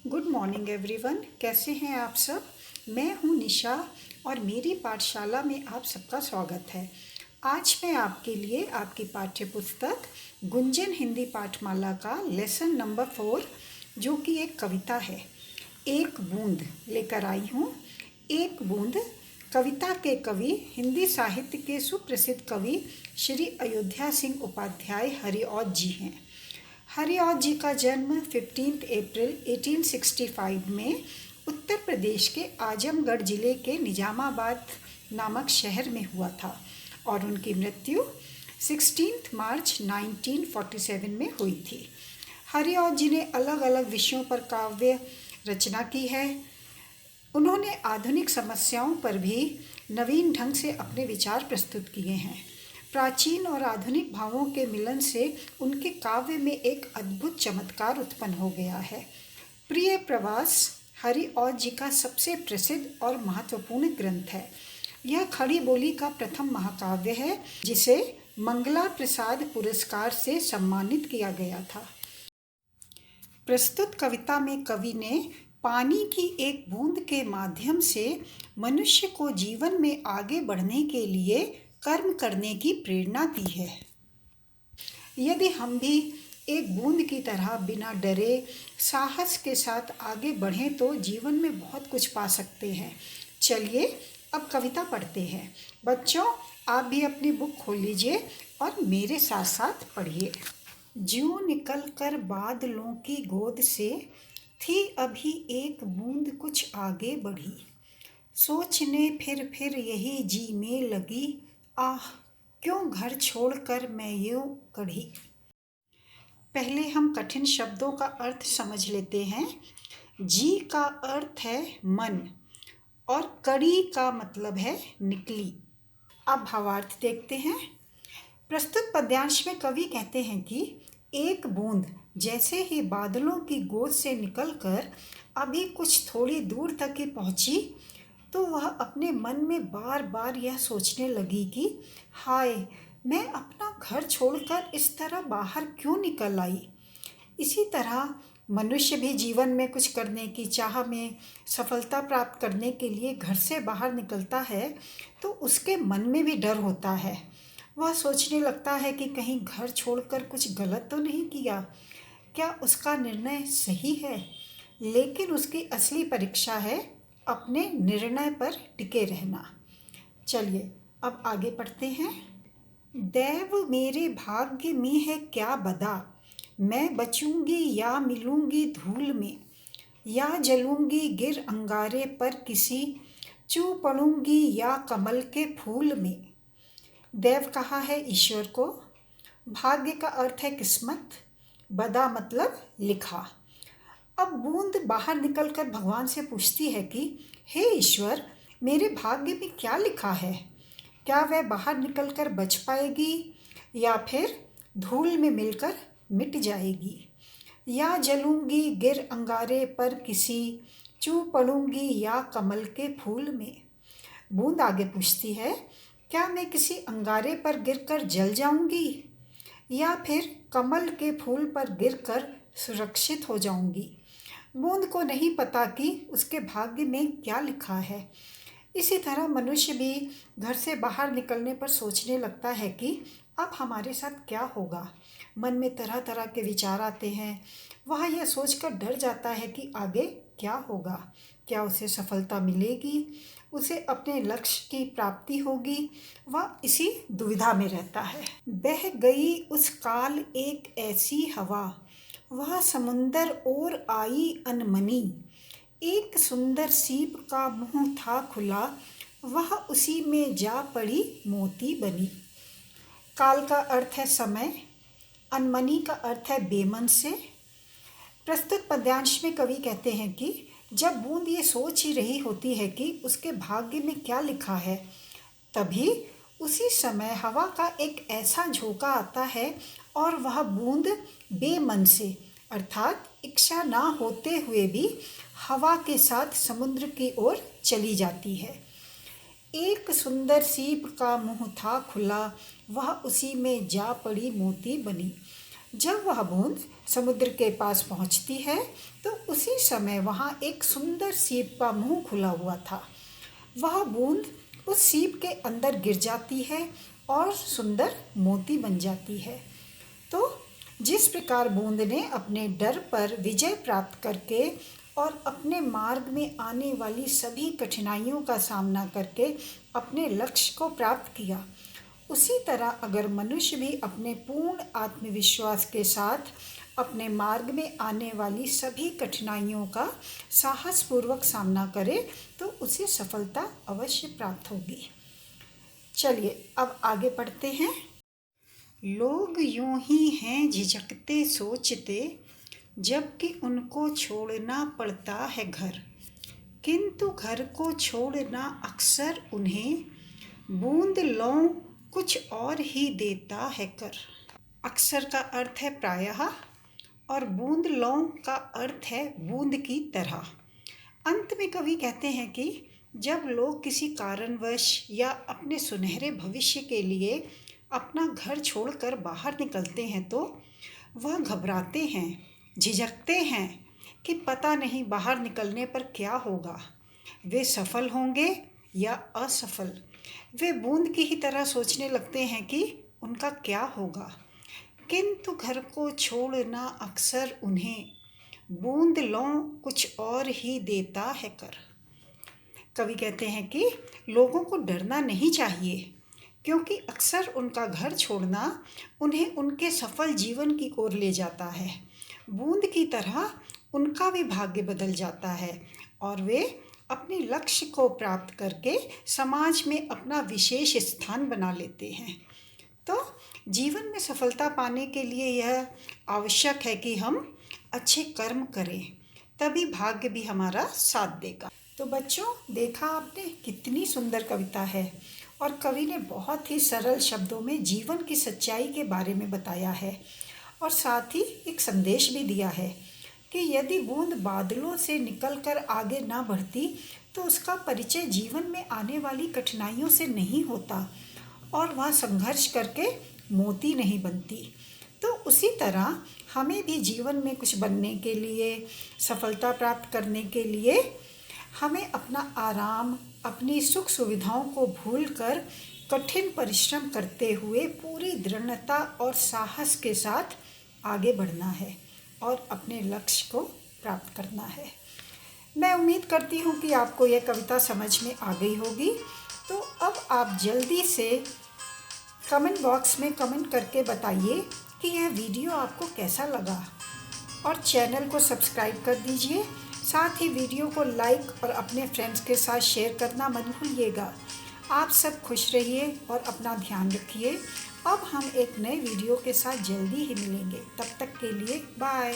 Good morning everyone. कैसे हैं आप सब। मैं हूं निशा और मेरी पाठशाला में आप सबका स्वागत है। आज मैं आपके लिए आपकी पाठ्य पुस्तक गुंजन हिंदी पाठमाला का लेसन नंबर 4 जो कि एक कविता है, एक बूंद लेकर आई हूँ। एक बूंद कविता के कवि हिंदी साहित्य के सुप्रसिद्ध कवि श्री अयोध्या सिंह उपाध्याय हरिऔध जी हैं। हरिऔध जी का जन्म 15 अप्रैल 1865 में उत्तर प्रदेश के आजमगढ़ जिले के निजामाबाद नामक शहर में हुआ था और उनकी मृत्यु 16 मार्च 1947 में हुई थी। हरिऔध जी ने अलग अलग विषयों पर काव्य रचना की है। उन्होंने आधुनिक समस्याओं पर भी नवीन ढंग से अपने विचार प्रस्तुत किए हैं। प्राचीन और आधुनिक भावों के मिलन से उनके काव्य में एक अद्भुत चमत्कार उत्पन्न हो गया है। प्रिय प्रवास हरिऔध जी का सबसे प्रसिद्ध और महत्वपूर्ण ग्रंथ है। यह खड़ी बोली का प्रथम महाकाव्य है जिसे मंगला प्रसाद पुरस्कार से सम्मानित किया गया था। प्रस्तुत कविता में कवि ने पानी की एक बूंद के माध्यम से मनुष्य को जीवन में आगे बढ़ने के लिए कर्म करने की प्रेरणा दी है। यदि हम भी एक बूंद की तरह बिना डरे साहस के साथ आगे बढ़ें तो जीवन में बहुत कुछ पा सकते हैं। चलिए अब कविता पढ़ते हैं। बच्चों, आप भी अपनी बुक खोल लीजिए और मेरे साथ साथ पढ़िए। ज्यों निकल कर बादलों की गोद से थी अभी एक बूंद कुछ आगे बढ़ी, सोचने फिर यही जी में लगी, आह क्यों घर छोड़कर मैं यूं कढ़ी। पहले हम कठिन शब्दों का अर्थ समझ लेते हैं। जी का अर्थ है मन और कड़ी का मतलब है निकली। अब भावार्थ देखते हैं। प्रस्तुत पद्यांश में कवि कहते हैं कि एक बूंद जैसे ही बादलों की गोद से निकलकर अभी कुछ थोड़ी दूर तक ही पहुंची तो वह अपने मन में बार बार यह सोचने लगी कि हाय, मैं अपना घर छोड़कर इस तरह बाहर क्यों निकल आई। इसी तरह मनुष्य भी जीवन में कुछ करने की चाह में सफलता प्राप्त करने के लिए घर से बाहर निकलता है तो उसके मन में भी डर होता है। वह सोचने लगता है कि कहीं घर छोड़कर कुछ गलत तो नहीं किया, क्या उसका निर्णय सही है। लेकिन उसकी असली परीक्षा है अपने निर्णय पर टिके रहना। चलिए अब आगे पढ़ते हैं। दैव मेरे भाग्य में है क्या बदा, मैं बचूंगी या मिलूंगी धूल में, या जलूंगी गिर अंगारे पर किसी, चू पड़ूंगी या कमल के फूल में। देव कहा है ईश्वर को। भाग्य का अर्थ है किस्मत। बदा मतलब लिखा। अब बूंद बाहर निकलकर भगवान से पूछती है कि हे ईश्वर, मेरे भाग्य में क्या लिखा है। क्या वह बाहर निकलकर बच पाएगी या फिर धूल में मिलकर मिट जाएगी। या जलूंगी गिर अंगारे पर किसी, चू पड़ूंगी या कमल के फूल में। बूंद आगे पूछती है, क्या मैं किसी अंगारे पर गिरकर जल जाऊंगी या फिर कमल के फूल पर गिरकर सुरक्षित हो जाऊंगी। बूंद को नहीं पता कि उसके भाग्य में क्या लिखा है। इसी तरह मनुष्य भी घर से बाहर निकलने पर सोचने लगता है कि अब हमारे साथ क्या होगा। मन में तरह तरह के विचार आते हैं। वह यह सोचकर डर जाता है कि आगे क्या होगा। क्या उसे सफलता मिलेगी, उसे अपने लक्ष्य की प्राप्ति होगी। वह इसी दुविधा में रहता है। बह गई उस काल एक ऐसी हवा, वह समुंदर और आई अनमनी, एक सुंदर सीप का मुंह था खुला, वह उसी में जा पड़ी मोती बनी। काल का अर्थ है समय, अनमनी का अर्थ है बेमन से। प्रस्तुत पद्यांश में कवि कहते हैं कि जब बूंद ये सोच ही रही होती है कि उसके भाग्य में क्या लिखा है, तभी उसी समय हवा का एक ऐसा झोंका आता है और वह बूंद बेमन से अर्थात इच्छा ना होते हुए भी हवा के साथ समुद्र की ओर चली जाती है। एक सुंदर सीप का मुंह था खुला, वह उसी में जा पड़ी मोती बनी। जब वह बूंद समुद्र के पास पहुंचती है तो उस उसी समय वहाँ एक सुंदर सीप का मुंह खुला हुआ था। वह बूंद उस सीप के अंदर गिर जाती है और सुंदर मोती बन जाती है। तो जिस प्रकार बूंद ने अपने डर पर विजय प्राप्त करके और अपने मार्ग में आने वाली सभी कठिनाइयों का सामना करके अपने लक्ष्य को प्राप्त किया, उसी तरह अगर मनुष्य भी अपने पूर्ण आत्मविश्वास के साथ अपने मार्ग में आने वाली सभी कठिनाइयों का साहसपूर्वक सामना करे तो उसे सफलता अवश्य प्राप्त होगी। चलिए अब आगे पढ़ते हैं। लोग यूं ही हैं झिझकते सोचते, जबकि उनको छोड़ना पड़ता है घर, किंतु घर को छोड़ना अक्सर उन्हें बूंद लौ कुछ और ही देता है कर। अक्सर का अर्थ है प्रायः और बूंद लौ का अर्थ है बूंद की तरह। अंत में कवि कहते हैं कि जब लोग किसी कारणवश या अपने सुनहरे भविष्य के लिए अपना घर छोड़कर बाहर निकलते हैं तो वह घबराते हैं, झिझकते हैं कि पता नहीं बाहर निकलने पर क्या होगा, वे सफल होंगे या असफल। वे बूंद की ही तरह सोचने लगते हैं कि उनका क्या होगा, किंतु घर को छोड़ना अक्सर उन्हें बूंद लौ कुछ और ही देता है कर। कवि कहते हैं कि लोगों को डरना नहीं चाहिए, क्योंकि अक्सर उनका घर छोड़ना उन्हें उनके सफल जीवन की ओर ले जाता है। बूंद की तरह उनका भी भाग्य बदल जाता है और वे अपने लक्ष्य को प्राप्त करके समाज में अपना विशेष स्थान बना लेते हैं। तो जीवन में सफलता पाने के लिए यह आवश्यक है कि हम अच्छे कर्म करें, तभी भाग्य भी हमारा साथ देगा। तो बच्चों, देखा आपने कितनी सुंदर कविता है और कवि ने बहुत ही सरल शब्दों में जीवन की सच्चाई के बारे में बताया है और साथ ही एक संदेश भी दिया है कि यदि बूंद बादलों से निकलकर आगे ना बढ़ती तो उसका परिचय जीवन में आने वाली कठिनाइयों से नहीं होता और वह संघर्ष करके मोती नहीं बनती। तो उसी तरह हमें भी जीवन में कुछ बनने के लिए, सफलता प्राप्त करने के लिए हमें अपना आराम, अपनी सुख सुविधाओं को भूलकर कठिन परिश्रम करते हुए पूरी दृढ़ता और साहस के साथ आगे बढ़ना है और अपने लक्ष्य को प्राप्त करना है। मैं उम्मीद करती हूँ कि आपको यह कविता समझ में आ गई होगी। तो अब आप जल्दी से कमेंट बॉक्स में कमेंट करके बताइए कि यह वीडियो आपको कैसा लगा और चैनल को सब्सक्राइब कर दीजिए। साथ ही वीडियो को लाइक और अपने फ्रेंड्स के साथ शेयर करना मत भूलिएगा। आप सब खुश रहिए और अपना ध्यान रखिए। अब हम एक नए वीडियो के साथ जल्दी ही मिलेंगे। तब तक के लिए बाय।